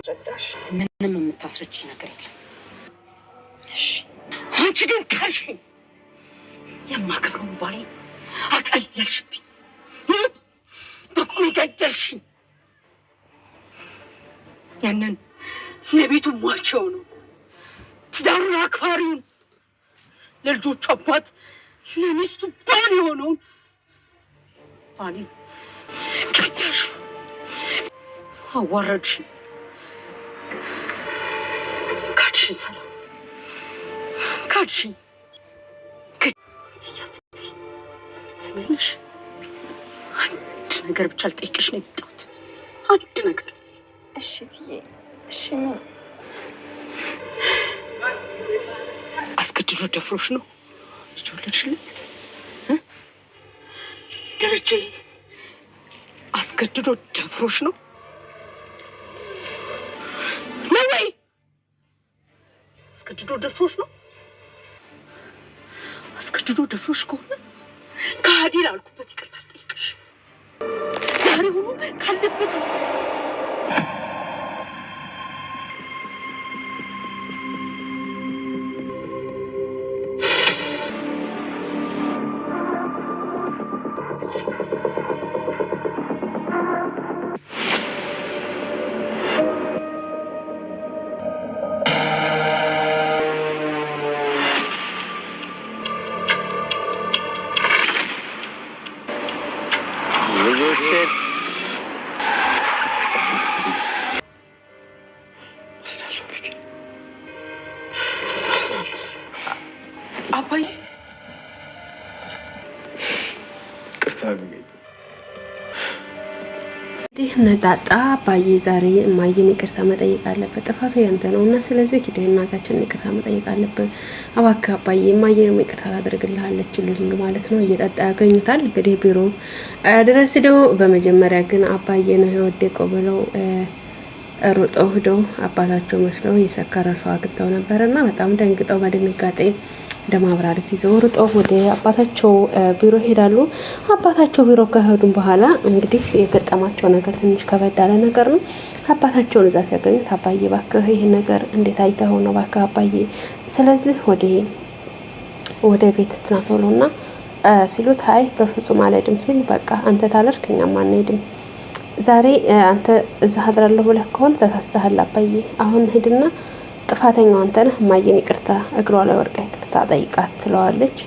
ረዳሽ ምንም የምታስረጅ ነገር የለም። እሺ አንቺ ግን ካልሽ የማከብረውን ባሌ አቀለልሽብኝ፣ በቁም ገደልሽኝ። ያንን ለቤቱ ሟቸው ነው ትዳሩን አክባሪውን ለልጆቹ አባት ለሚስቱ ባል የሆነውን ባሌ ገደልሽ፣ አዋረድሽኝ። ካድሽኝ፣ ሰላም ካድሽኝ። ትመለሽ አንድ ነገር ብቻ ልጠይቅሽ ነው የመጣሁት፣ አንድ ነገር። እሺ እትዬ፣ እሺ። ምን አስገድዶ ደፍሮሽ ነው ልጅ ወለድሽለት? ደረጀ አስገድዶ ደፍሮሽ ነው ወይ? አስገድዶ ደፍሮሽ ነው? አስገድዶ ደፍሮሽ ከሆነ ከሃዲ ላልኩበት ይቅርታ ልጠይቅሽ ዛሬ ሆኖ ካለበት አባዬ ቅርታ ቢገኝ ነጣጣ አባዬ ዛሬ እማዬን ይቅርታ መጠየቅ አለበት። ጥፋቱ ያንተ ነው እና ስለዚህ ሂደህ እናታችንን ይቅርታ መጠየቅ አለበት። እባክህ አባዬ፣ እማዬ ደግሞ ይቅርታ ታደርግልሃለች ልሉ ማለት ነው። እየጠጣ ያገኙታል እንግዲህ ቢሮ ድረስ ሄደው በመጀመሪያ ግን አባዬ ነው የወደቀው ብለው ሩጠው ሄደው አባታቸው መስለው የሰከረ ሰው አግኝተው ነበርና በጣም ደንግጠው በድንጋጤ ለማብራራት ይዘው ሩጠው ወደ አባታቸው ቢሮ ሄዳሉ። አባታቸው ቢሮ ከሄዱም በኋላ እንግዲህ የገጠማቸው ነገር ትንሽ ከበድ ያለ ነገር ነው። አባታቸውን እዛ ሲያገኙት አባዬ እባክህ ይሄን ነገር እንዴት አይተኸው ነው? እባክህ አባዬ፣ ስለዚህ ወደ ቤት ትናቶሎና ሲሉት አይ በፍጹም አልሄድም ሲል በቃ አንተ ታለርክ እኛም አንሄድም። ዛሬ አንተ እዛ አድራለሁ ብለህ ከሆነ ተሳስተሃል አባዬ። አሁን ሂድና ጥፋተኛው አንተ ነህ፣ እማዬን ይቅርታ እግሯ ላይ ወርቃ ይቅርታ ጠይቃት ትለዋለች።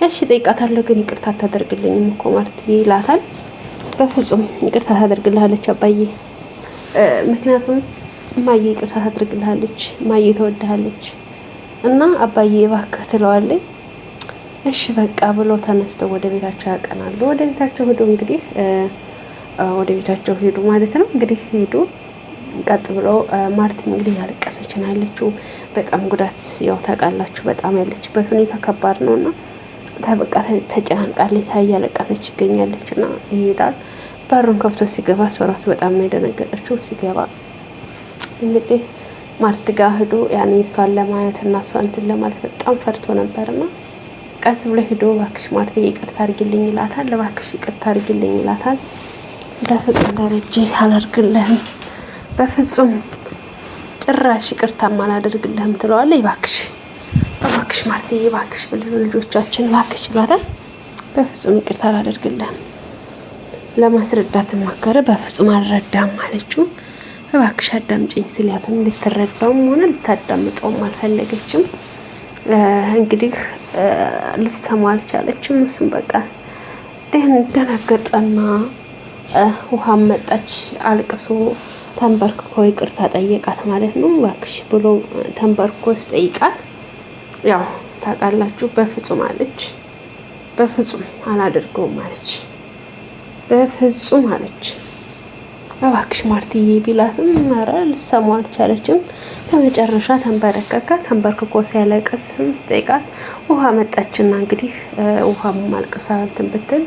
እሺ ጠይቃታለሁ፣ ግን ይቅርታ ታደርግልኝም እኮ ማርትዬ ይላታል። በፍጹም ይቅርታ ታደርግልሃለች አባዬ፣ ምክንያቱም እማዬ ይቅርታ ታደርግልሃለች፣ እማዬ ተወድሃለች እና አባዬ እባክህ ትለዋለች። እሺ በቃ ብሎ ተነስተው ወደ ቤታቸው ያቀናሉ። ወደ ቤታቸው ሄዱ እንግዲህ ወደ ቤታቸው ሄዱ ማለት ነው። እንግዲህ ሄዱ ቀጥ ብሎ ማርቲን እንግዲህ ያለቀሰች ነው ያለችው። በጣም ጉዳት ያው ታውቃላችሁ፣ በጣም ያለችበት ሁኔታ ከባድ ነውና ተበቃ ተጨናንቃለች፣ ያለቀሰች ይገኛለችና ይሄዳል። በሩን ከፍቶ ሲገባ ሶራስ በጣም ነው የደነገጠችው። ሲገባ እንግዲህ ማርት ጋር ሄዶ ያኔ እሷን ለማየት እና እሷን እንትን ለማለት በጣም ፈርቶ ነበርና ቀስ ብሎ ሄዶ እባክሽ ማርት ይቅርታ አድርጊልኝ ይላታል። እባክሽ ይቅርታ አድርጊልኝ ይላታል። በፍጹም ደረጀ አላደርግልህም፣ በፍጹም ጭራሽ ይቅርታም አላደርግልህም ትለዋለች። እባክሽ ማርትዬ እባክሽ ልጆቻችን እባክሽ ይላታል። በፍጹም ይቅርታ አላደርግልህም ለማስረዳት ሞከረ። በፍጹም አልረዳም አለችው። እባክሽ አዳምጪኝ ስልያትም ልትረዳውም ሆነ ልታዳምጠውም አልፈለገችም። እንግዲህ ልትሰማው አልቻለችም። እሱም በቃ ደነገጠና ውሃ መጣች፣ አልቅሶ ተንበርክኮ ይቅርታ ጠየቃት ማለት ነው። እባክሽ ብሎ ተንበርክኮ ሲጠይቃት ያው ታውቃላችሁ በፍጹም አለች። በፍጹም አላደርገውም አለች። በፍጹም አለች። እባክሽ ማርትዬ ቢላትም ኧረ ልትሰማው አልቻለችም። በመጨረሻ ተንበረከከ። ተንበርክኮ ሲያለቅስ ሲጠይቃት ውሃ መጣችና እንግዲህ ውሃ ማልቀሳ እንትን ብትል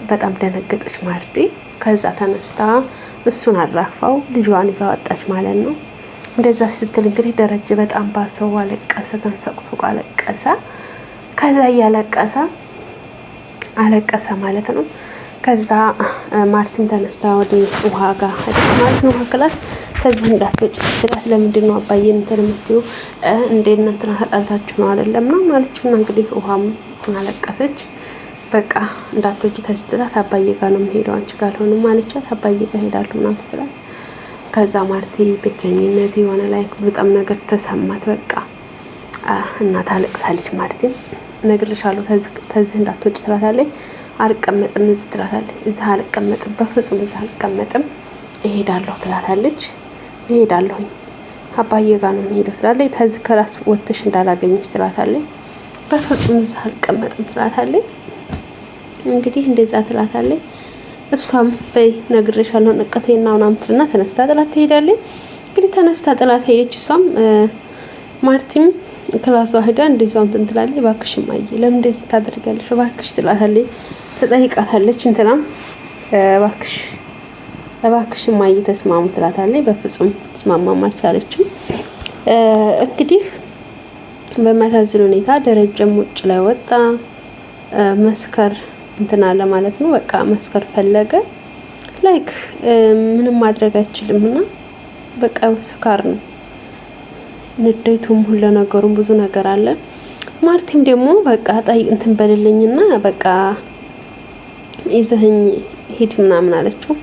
በጣም ደነገጠች ማርቲ። ከዛ ተነስታ እሱን አራግፋው ልጇን ይዛ ወጣች ማለት ነው። እንደዛ ስትል እንግዲህ ደረጀ በጣም ባሰው አለቀሰ፣ ተንሰቅስቆ አለቀሰ። ከዛ እያለቀሰ አለቀሰ ማለት ነው። ከዛ ማርቲም ተነስታ ወደ ውሃ ጋር ሄደች ማለት ነው፣ ውሃ ክላስ። ከዚህ እንዳትወጪ ስትላት ለምንድን ነው አባዬን እንትን የምትይው እንደ እናንተና ተጣልታችሁ ነው አይደለም ነው ማለችና እንግዲህ ውሃም አለቀሰች። በቃ እንዳትወጪ ተስትላት አባዬ ጋር ነው የምሄደው አንቺ ጋር አልሆንም ማለቻት። አባዬ ጋር ሄዳለሁ ምናምን ስትላት ከዛ ማርቲ ብቸኝነት የሆነ ላይ በጣም ነገር ተሰማት። በቃ እናት አለቅሳለች። ማርቲም እነግርሻለሁ ተዚህ እንዳትወጪ ትላታለች። አልቀመጥም እዚህ ትላታለች። እዚህ አልቀመጥም፣ በፍጹም እዚህ አልቀመጥም፣ እሄዳለሁ ትላታለች። እሄዳለሁኝ አባዬ ጋር ነው የምሄደው ትላለች። ተዚህ ክላስ ወጥተሽ እንዳላገኘች ትላታለች። በፍጹም እዚህ አልቀመጥም ትላታለች። እንግዲህ እንደዛ ትላታለች። እሷም በይ እነግርሻለሁ ንቀቴና ምናምን ትልና ተነስታ ጥላት ትሄዳለች። እንግዲህ ተነስታ ጥላት ሄደች። እሷም ማርቲም ክላሷ ሄዳ እንደዛው እንትን ትላለች። እባክሽ እማዬ ለምን እንደዚህ ታደርጊያለሽ እባክሽ ትላታለች። ትጠይቃታለች። እንትናም እባክሽ እማዬ ተስማሙ ትላታለች። በፍጹም ተስማማም አልቻለችም። እንግዲህ በሚያሳዝን ሁኔታ ደረጀም ውጭ ላይ ወጣ። መስከር እንትና ለማለት ነው። በቃ መስከር ፈለገ። ላይክ ምንም ማድረግ አይችልም እና በቃ ስካር ነው። ንዴቱም ሁሉ ነገሩም ብዙ ነገር አለ። ማርቲም ደግሞ በቃ እንትን በልልኝና በቃ ይዘህኝ ሂድ ምናምን አለችው።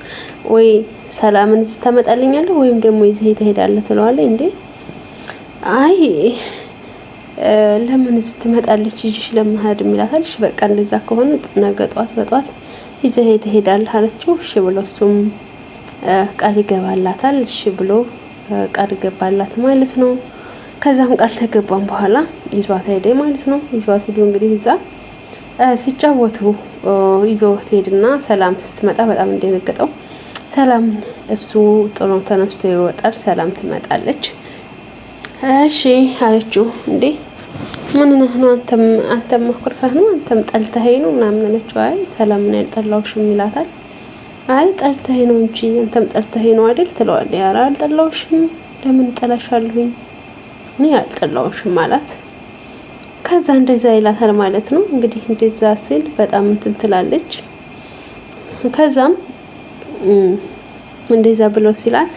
ወይ ሰላምን እዚህ ታመጣልኛለህ ወይም ደግሞ ይዘህ ትሄዳለህ ትለዋለች። እንዴ አይ ለምን እዚህ ትመጣለች ይዤሽ ለምን ሄድ የሚላታል። እሺ በቃ እንደዛ ከሆነ ነገ በጧት ይዘህ ትሄዳለህ አለችው። እሺ ብሎ እሱም ቃል ይገባላታል። እሺ ብሎ ቃል ገባላት ማለት ነው። ከዛም ቃል ተገባን በኋላ ይዟት ሄደ ማለት ነው። ይዟት ሄዶ እንግዲህ እዛ ሲጫወቱ ይዞ ሄድና ሰላም ስትመጣ በጣም እንደነገጠው ሰላም እሱ ጥሎ ተነስቶ ይወጣል። ሰላም ትመጣለች። እሺ አለችው። እንዴ ምን ነው አንተም አኩርፈህ ነው አንተም ጠልተኸኝ ነው ምናምን አለችው። አይ ሰላም ምን ያልጠላውሽም ይላታል። አይ ጠልተኸኝ ነው እንጂ አንተም ጠልተኸኝ ነው አይደል ትለዋለች። ኧረ አልጠላውሽም ለምን ጠላሻለሁኝ እኔ አልጠላውሽም ማለት። ከዛ እንደዛ ይላታል ማለት ነው። እንግዲህ እንደዛ ሲል በጣም እንትን ትላለች። ከዛም እንደዛ ብሎ ሲላት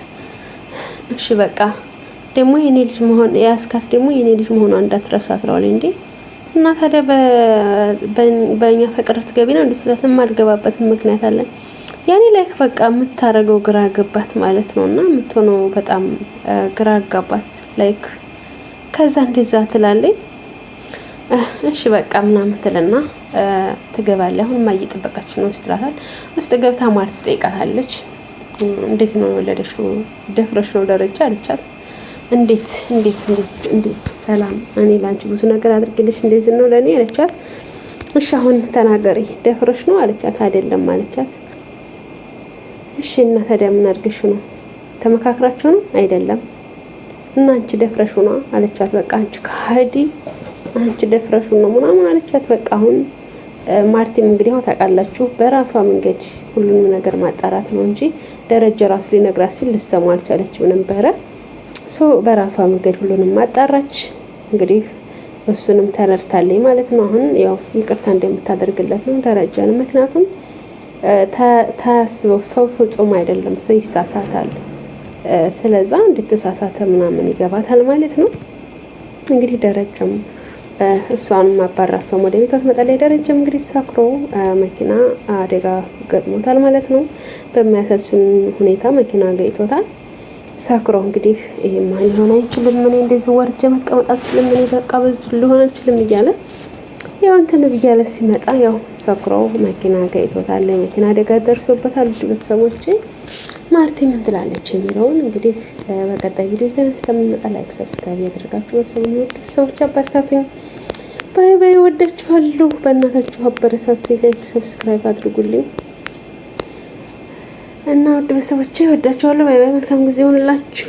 እሺ በቃ ደግሞ የኔ ልጅ መሆን ያስካት ደግሞ የኔ ልጅ መሆኗን እንዳትረሳ ትለዋለች። እንዴ እና ታዲያ በእኛ ፍቅር ትገቢ ነው እንዴ ስላት የማልገባበት ምክንያት አለ። ያኔ ላይክ በቃ የምታረገው ግራ ገባት ማለት ነውና የምትሆነው በጣም ግራ ገባት ላይክ። ከዛ እንደዛ ትላለች። እሺ በቃ ምናምን ትልና ትገባለች። አሁን ማይጠበቃች ነው ስትላታል። ውስጥ ገብታ ማርት ትጠይቃታለች። እንዴት ነው ወለደሽው ደፍረሽ ነው ደረጃ አለቻት። እንዴት ሰላም እኔ ላንቺ ብዙ ነገር አድርግልሽ እንደዚህ ነው ለኔ አለቻት። እሺ አሁን ተናገሪ ደፍረሽ ነው አለቻት። አይደለም አለቻት። እሺ እና ታዲያ ምን አድርግሽ ነው ተመካክራችሁ ነው? አይደለም እና አንቺ ደፍረሽ ነው አለቻት። በቃ አንቺ ካዲ አንቺ ደፍረሽ ነው ምናምን አለቻት። በቃ አሁን ማርቲም እንግዲህ ታውቃላችሁ በራሷ መንገድ ሁሉንም ነገር ማጣራት ነው እንጂ ደረጃ ራሱ ሊነግራት ሲል ልሰማ አልቻለችም ነበረ። በራሷ መንገድ ሁሉንም ማጣራች። እንግዲህ እሱንም ተረድታለች ማለት ነው። አሁን ያው ይቅርታ እንደምታደርግለት ነው ደረጃን። ምክንያቱም ታስበው ሰው ፍጹም አይደለም፣ ሰው ይሳሳታል። ስለዛ እንድትሳሳተ ምናምን ይገባታል ማለት ነው። እንግዲህ ደረጃም እሷን ማባራት ሰው ወደ ቤቷ ትመጣለች። ደረጃም እንግዲህ ሰክሮ መኪና አደጋ ገጥሞታል ማለት ነው። በሚያሳዝን ሁኔታ መኪና ገይቶታል። ሰክሮ እንግዲህ ይሄማ ሊሆን አይችልም፣ ምን እንደዚህ ወርጄ መቀመጥ አልችልም፣ ምን በቃ በዚህ ሊሆን አይችልም እያለ ያው እንትን ብያለ ሲመጣ ያው ሰክሮ መኪና ገይቶታል። መኪና አደጋ ደርሶበታል። ቤተሰቦቼ ማርቲ ምን ትላለች የሚለውን እንግዲህ በቀጣይ ቪዲዮ እስከምንመጣ ላይክ ሰብስክራይብ ያደርጋችሁ ቤተሰቦች አበረታቱኝ። ባይ ባይ። ወዳችኋለሁ። በእናታችሁ አበረታቱኝ። ላይክ ሰብስክራይብ አድርጉልኝ እና ውድ ቤተሰቦቼ ወዳችኋለሁ። ባይ ባይ። መልካም ጊዜ ይሁንላችሁ።